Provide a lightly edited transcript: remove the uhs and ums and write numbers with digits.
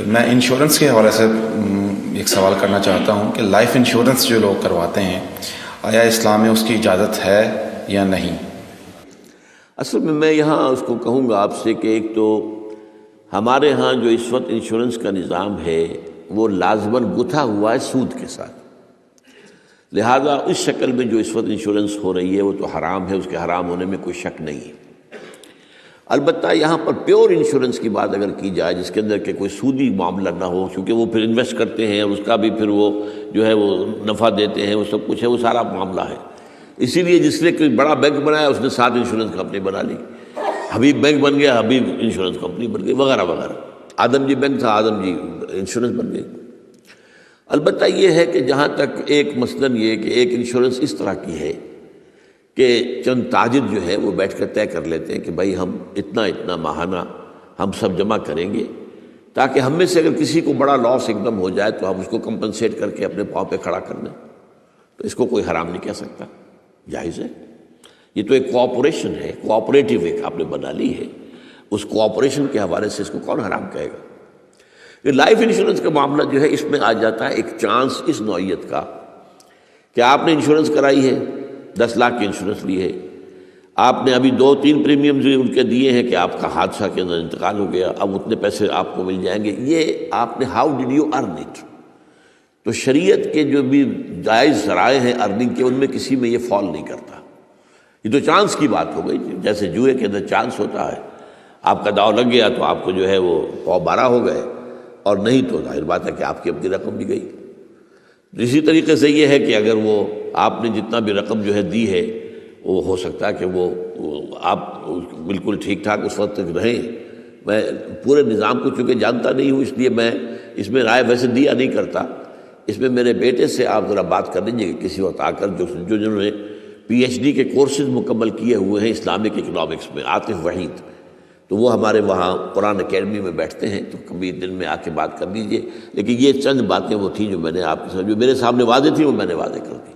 میں انشورنس کے حوالے سے ایک سوال کرنا چاہتا ہوں کہ لائف انشورنس جو لوگ کرواتے ہیں آیا اسلام میں اس کی اجازت ہے یا نہیں؟ اصل میں یہاں اس کو کہوں گا آپ سے کہ ایک تو ہمارے ہاں جو اس وقت انشورنس کا نظام ہے وہ لازماً گتھا ہوا ہے سود کے ساتھ، لہذا اس شکل میں جو اس وقت انشورنس ہو رہی ہے وہ تو حرام ہے، اس کے حرام ہونے میں کوئی شک نہیں ہے۔ البتہ یہاں پر پیور انشورنس کی بات اگر کی جائے جس کے اندر کہ کوئی سودی معاملہ نہ ہو، کیونکہ وہ پھر انویسٹ کرتے ہیں اور اس کا بھی پھر وہ جو ہے وہ نفع دیتے ہیں، وہ سب کچھ ہے، وہ سارا معاملہ ہے۔ اسی لیے جس نے کوئی بڑا بینک بنایا اس نے 7 انشورنس کمپنی بنا لی، حبیب بینک بن گیا، حبیب انشورنس کمپنی بن گئی، وغیرہ وغیرہ۔ آدم جی بینک تھا، آدم جی انشورنس بن گئی۔ البتہ یہ ہے کہ جہاں تک ایک مثلاً یہ کہ ایک انشورنس اس طرح کی ہے کہ چند تاجر جو ہے وہ بیٹھ کر طے کر لیتے ہیں کہ بھائی ہم اتنا ماہانہ ہم سب جمع کریں گے تاکہ ہم میں سے اگر کسی کو بڑا لاس ایک دم ہو جائے تو ہم اس کو کمپنسیٹ کر کے اپنے پاؤں پہ کھڑا کر دیں، تو اس کو کوئی حرام نہیں کہہ سکتا، جائز ہے۔ یہ تو ایک کوآپریشن ہے، کوآپریٹو ایک آپ نے بنا لی ہے، اس کوآپریشن کے حوالے سے اس کو کون حرام کہے گا؟ یہ لائف انشورنس کا معاملہ جو ہے اس میں آ جاتا ہے ایک چانس اس نوعیت کا کہ آپ نے انشورنس کرائی ہے، 10 لاکھ کی انشورنس لی ہے، آپ نے ابھی 2-3 پریمیمز ان کے دیے ہیں کہ آپ کا حادثہ کے اندر انتقال ہو گیا، اب اتنے پیسے آپ کو مل جائیں گے، یہ آپ نے how did you earn it? تو شریعت کے جو بھی جائز ذرائع ہیں ارننگ کے ان میں کسی میں یہ فال نہیں کرتا، یہ تو چانس کی بات ہو گئی، جیسے جوئے کے اندر چانس ہوتا ہے، آپ کا داؤ لگ گیا تو آپ کو جو ہے وہ 12 ہو گئے، اور نہیں تو ظاہر بات ہے کہ آپ کی اپنی رقم بھی گئی۔ اسی طریقے سے یہ ہے کہ اگر وہ آپ نے جتنا بھی رقم جو ہے دی ہے وہ ہو سکتا ہے کہ وہ آپ بالکل ٹھیک ٹھاک اس وقت تک رہیں۔ میں پورے نظام کو چونکہ جانتا نہیں ہوں اس لیے میں اس میں رائے ویسے دیا نہیں کرتا، اس میں میرے بیٹے سے آپ ذرا بات کر لیجیے کہ کسی وقت آ کر جنہوں نے PhD کے کورسز مکمل کیے ہوئے ہیں اسلامک اکنامکس میں، عاطف وحید، تو وہ ہمارے وہاں قرآن اکیڈمی میں بیٹھتے ہیں، تو کبھی دن میں آ کے بات کر لیجئے۔ لیکن یہ چند باتیں وہ تھیں جو میں نے آپ کے ساتھ جو میرے سامنے واضح تھیں وہ میں نے واضح کر دی۔